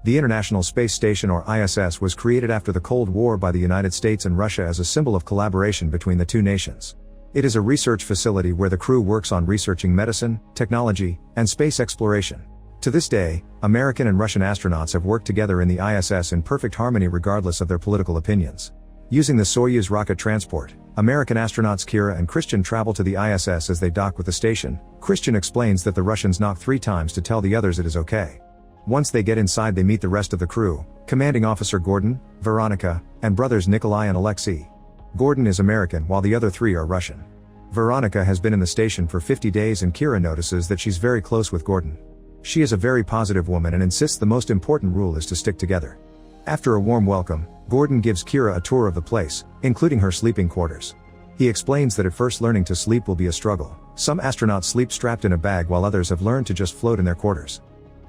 The International Space Station or ISS was created after the Cold War by the United States and Russia as a symbol of collaboration between the two nations. It is a research facility where the crew works on researching medicine, technology, and space exploration. To this day, American and Russian astronauts have worked together in the ISS in perfect harmony regardless of their political opinions. Using the Soyuz rocket transport, American astronauts Kira and Christian travel to the ISS as they dock with the station. Christian explains that the Russians knock 3 times to tell the others it is okay. Once they get inside, they meet the rest of the crew, Commanding Officer Gordon, Veronica, and brothers Nikolai and Alexei. Gordon is American while the other 3 are Russian. Veronica has been in the station for 50 days and Kira notices that she's very close with Gordon. She is a very positive woman and insists the most important rule is to stick together. After a warm welcome, Gordon gives Kira a tour of the place, including her sleeping quarters. He explains that at first learning to sleep will be a struggle. Some astronauts sleep strapped in a bag while others have learned to just float in their quarters.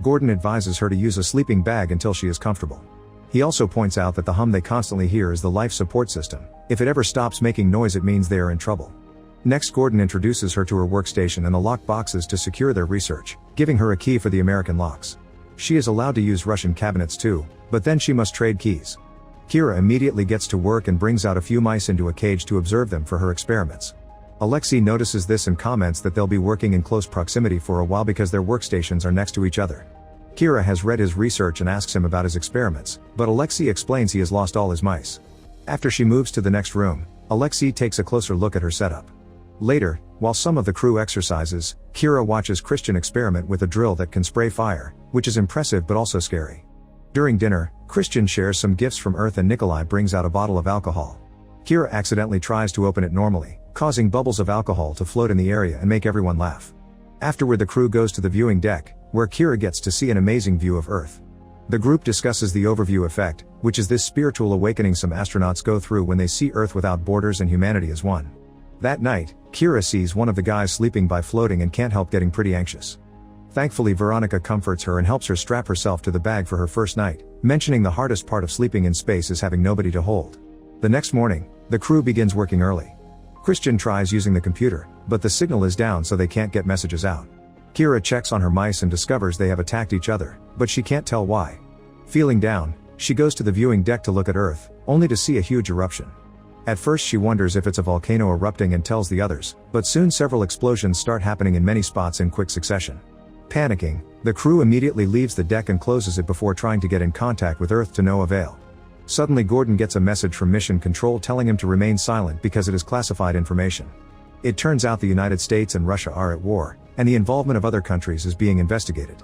Gordon advises her to use a sleeping bag until she is comfortable. He also points out that the hum they constantly hear is the life support system. If it ever stops making noise, it means they are in trouble. Next, Gordon introduces her to her workstation and the lock boxes to secure their research, giving her a key for the American locks. She is allowed to use Russian cabinets too, but then she must trade keys. Kira immediately gets to work and brings out a few mice into a cage to observe them for her experiments. Alexei notices this and comments that they'll be working in close proximity for a while because their workstations are next to each other. Kira has read his research and asks him about his experiments, but Alexei explains he has lost all his mice. After she moves to the next room, Alexei takes a closer look at her setup. Later, while some of the crew exercises, Kira watches Christian experiment with a drill that can spray fire, which is impressive but also scary. During dinner, Christian shares some gifts from Earth and Nikolai brings out a bottle of alcohol. Kira accidentally tries to open it normally, causing bubbles of alcohol to float in the area and make everyone laugh. Afterward, the crew goes to the viewing deck, where Kira gets to see an amazing view of Earth. The group discusses the overview effect, which is this spiritual awakening some astronauts go through when they see Earth without borders and humanity as one. That night, Kira sees one of the guys sleeping by floating and can't help getting pretty anxious. Thankfully, Veronica comforts her and helps her strap herself to the bag for her first night, mentioning the hardest part of sleeping in space is having nobody to hold. The next morning, the crew begins working early. Christian tries using the computer, but the signal is down so they can't get messages out. Kira checks on her mice and discovers they have attacked each other, but she can't tell why. Feeling down, she goes to the viewing deck to look at Earth, only to see a huge eruption. At first she wonders if it's a volcano erupting and tells the others, but soon several explosions start happening in many spots in quick succession. Panicking, the crew immediately leaves the deck and closes it before trying to get in contact with Earth to no avail. Suddenly Gordon gets a message from Mission Control telling him to remain silent because it is classified information. It turns out the United States and Russia are at war, and the involvement of other countries is being investigated.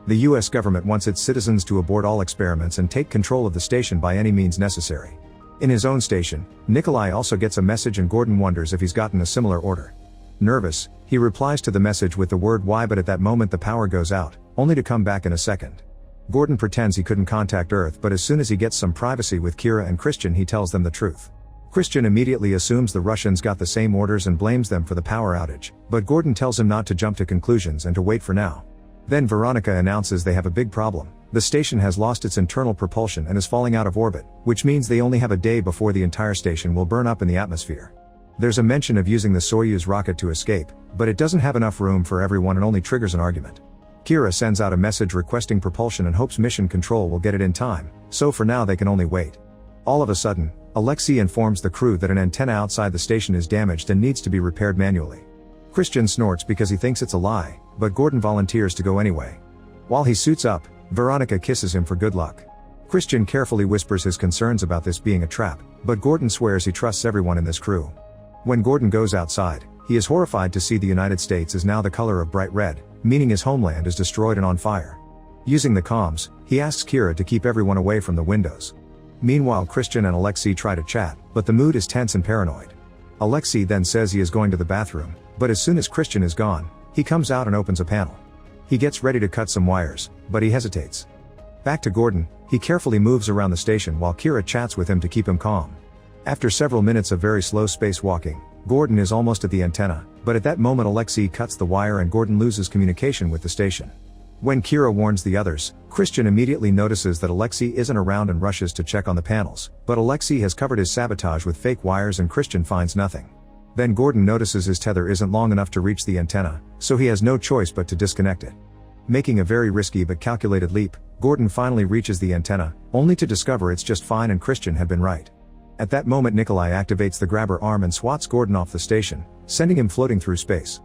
The US government wants its citizens to abort all experiments and take control of the station by any means necessary. In his own station, Nikolai also gets a message and Gordon wonders if he's gotten a similar order. Nervous, he replies to the message with the word "why," but at that moment the power goes out, only to come back in a second. Gordon pretends he couldn't contact Earth, but as soon as he gets some privacy with Kira and Christian, he tells them the truth. Christian immediately assumes the Russians got the same orders and blames them for the power outage, but Gordon tells him not to jump to conclusions and to wait for now. Then Veronica announces they have a big problem. The station has lost its internal propulsion and is falling out of orbit, which means they only have a day before the entire station will burn up in the atmosphere. There's a mention of using the Soyuz rocket to escape, but it doesn't have enough room for everyone and only triggers an argument. Kira sends out a message requesting propulsion and hopes Mission Control will get it in time, so for now they can only wait. All of a sudden, Alexei informs the crew that an antenna outside the station is damaged and needs to be repaired manually. Christian snorts because he thinks it's a lie, but Gordon volunteers to go anyway. While he suits up, Veronica kisses him for good luck. Christian carefully whispers his concerns about this being a trap, but Gordon swears he trusts everyone in this crew. When Gordon goes outside, he is horrified to see the United States is now the color of bright red, meaning his homeland is destroyed and on fire. Using the comms, he asks Kira to keep everyone away from the windows. Meanwhile, Christian and Alexei try to chat, but the mood is tense and paranoid. Alexei then says he is going to the bathroom, but as soon as Christian is gone, he comes out and opens a panel. He gets ready to cut some wires, but he hesitates. Back to Gordon, he carefully moves around the station while Kira chats with him to keep him calm. After several minutes of very slow spacewalking, Gordon is almost at the antenna, but at that moment Alexei cuts the wire and Gordon loses communication with the station. When Kira warns the others, Christian immediately notices that Alexei isn't around and rushes to check on the panels, but Alexei has covered his sabotage with fake wires and Christian finds nothing. Then Gordon notices his tether isn't long enough to reach the antenna, so he has no choice but to disconnect it. Making a very risky but calculated leap, Gordon finally reaches the antenna, only to discover it's just fine and Christian had been right. At that moment Nikolai activates the grabber arm and swats Gordon off the station, sending him floating through space.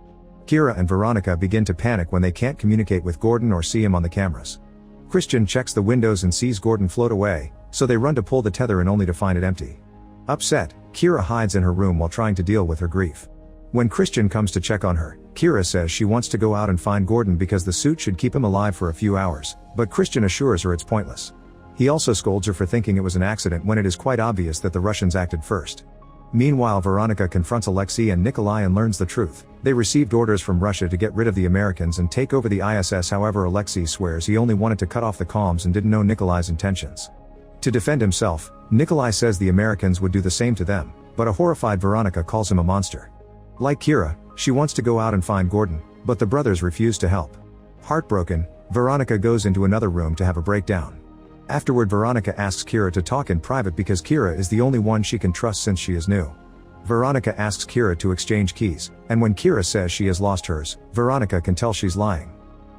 Kira and Veronica begin to panic when they can't communicate with Gordon or see him on the cameras. Christian checks the windows and sees Gordon float away, so they run to pull the tether in only to find it empty. Upset, Kira hides in her room while trying to deal with her grief. When Christian comes to check on her, Kira says she wants to go out and find Gordon because the suit should keep him alive for a few hours, but Christian assures her it's pointless. He also scolds her for thinking it was an accident when it is quite obvious that the Russians acted first. Meanwhile, Veronica confronts Alexei and Nikolai and learns the truth. They received orders from Russia to get rid of the Americans and take over the ISS. However, Alexei swears he only wanted to cut off the comms and didn't know Nikolai's intentions. To defend himself, Nikolai says the Americans would do the same to them, but a horrified Veronica calls him a monster. Like Kira, she wants to go out and find Gordon, but the brothers refuse to help. Heartbroken, Veronica goes into another room to have a breakdown. Afterward, Veronica asks Kira to talk in private because Kira is the only one she can trust since she is new. Veronica asks Kira to exchange keys, and when Kira says she has lost hers, Veronica can tell she's lying.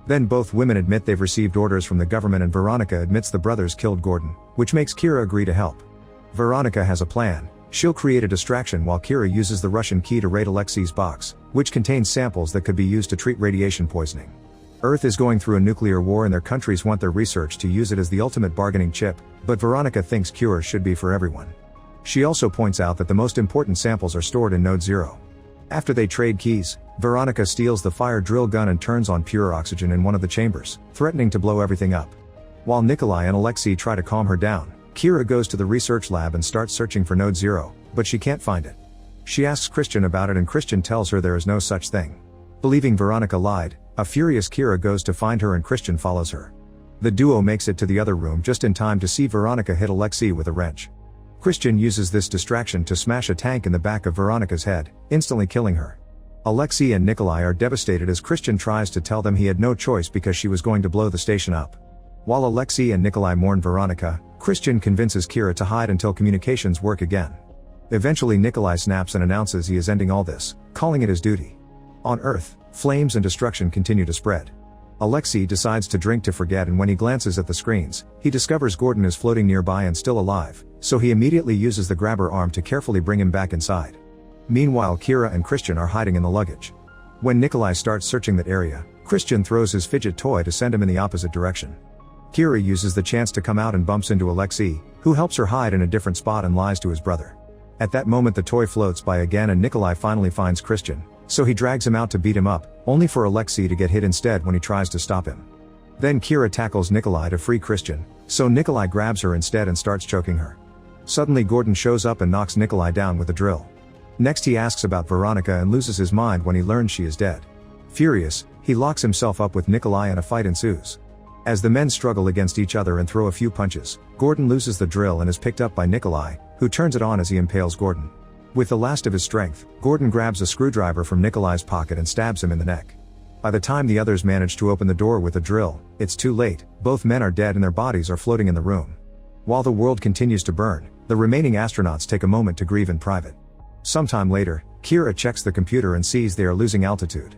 Then both women admit they've received orders from the government and Veronica admits the brothers killed Gordon, which makes Kira agree to help. Veronica has a plan. She'll create a distraction while Kira uses the Russian key to raid Alexei's box, which contains samples that could be used to treat radiation poisoning. Earth is going through a nuclear war and their countries want their research to use it as the ultimate bargaining chip, but Veronica thinks cures should be for everyone. She also points out that the most important samples are stored in Node 0. After they trade keys, Veronica steals the fire drill gun and turns on pure oxygen in one of the chambers, threatening to blow everything up. While Nikolai and Alexei try to calm her down, Kira goes to the research lab and starts searching for Node 0, but she can't find it. She asks Christian about it and Christian tells her there is no such thing. Believing Veronica lied, a furious Kira goes to find her and Christian follows her. The duo makes it to the other room just in time to see Veronica hit Alexei with a wrench. Christian uses this distraction to smash a tank in the back of Veronica's head, instantly killing her. Alexei and Nikolai are devastated as Christian tries to tell them he had no choice because she was going to blow the station up. While Alexei and Nikolai mourn Veronica, Christian convinces Kira to hide until communications work again. Eventually Nikolai snaps and announces he is ending all this, calling it his duty. On Earth, flames and destruction continue to spread. Alexei decides to drink to forget, and when he glances at the screens, he discovers Gordon is floating nearby and still alive, so he immediately uses the grabber arm to carefully bring him back inside. Meanwhile, Kira and Christian are hiding in the luggage. When Nikolai starts searching that area, Christian throws his fidget toy to send him in the opposite direction. Kira uses the chance to come out and bumps into Alexei, who helps her hide in a different spot and lies to his brother. At that moment the toy floats by again and Nikolai finally finds Christian, so he drags him out to beat him up, only for Alexei to get hit instead when he tries to stop him. Then Kira tackles Nikolai to free Christian, so Nikolai grabs her instead and starts choking her. Suddenly Gordon shows up and knocks Nikolai down with a drill. Next he asks about Veronica and loses his mind when he learns she is dead. Furious, he locks himself up with Nikolai and a fight ensues. As the men struggle against each other and throw a few punches, Gordon loses the drill and is picked up by Nikolai, who turns it on as he impales Gordon. With the last of his strength, Gordon grabs a screwdriver from Nikolai's pocket and stabs him in the neck. By the time the others manage to open the door with a drill, it's too late. Both men are dead and their bodies are floating in the room. While the world continues to burn, the remaining astronauts take a moment to grieve in private. Sometime later, Kira checks the computer and sees they are losing altitude.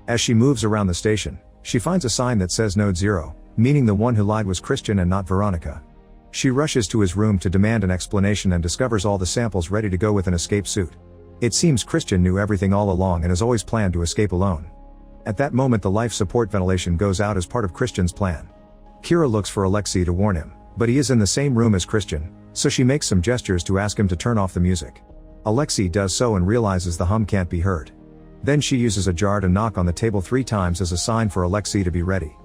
As she moves around the station, she finds a sign that says Node 0, meaning the one who lied was Christian and not Veronica. She rushes to his room to demand an explanation and discovers all the samples ready to go with an escape suit. It seems Christian knew everything all along and has always planned to escape alone. At that moment the life support ventilation goes out as part of Christian's plan. Kira looks for Alexei to warn him, but he is in the same room as Christian, so she makes some gestures to ask him to turn off the music. Alexei does so and realizes the hum can't be heard. Then she uses a jar to knock on the table 3 times as a sign for Alexei to be ready.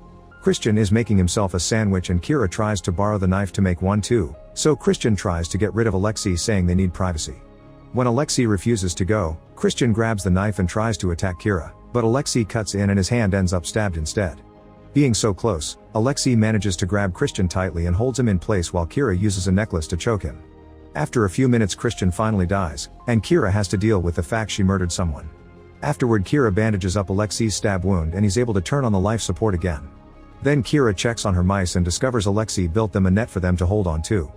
Christian is making himself a sandwich and Kira tries to borrow the knife to make one too, so Christian tries to get rid of Alexei saying they need privacy. When Alexei refuses to go, Christian grabs the knife and tries to attack Kira, but Alexei cuts in and his hand ends up stabbed instead. Being so close, Alexei manages to grab Christian tightly and holds him in place while Kira uses a necklace to choke him. After a few minutes Christian finally dies, and Kira has to deal with the fact she murdered someone. Afterward Kira bandages up Alexei's stab wound and he's able to turn on the life support again. Then Kira checks on her mice and discovers Alexei built them a net for them to hold on to.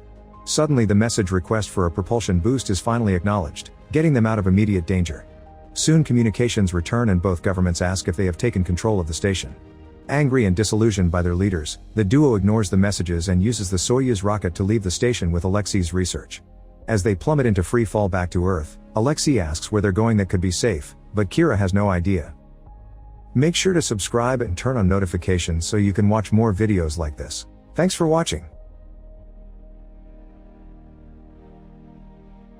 Suddenly the message request for a propulsion boost is finally acknowledged, getting them out of immediate danger. Soon communications return and both governments ask if they have taken control of the station. Angry and disillusioned by their leaders, the duo ignores the messages and uses the Soyuz rocket to leave the station with Alexei's research. As they plummet into free fall back to Earth, Alexei asks where they're going that could be safe, but Kira has no idea. Make sure to subscribe and turn on notifications so you can watch more videos like this. Thanks for watching.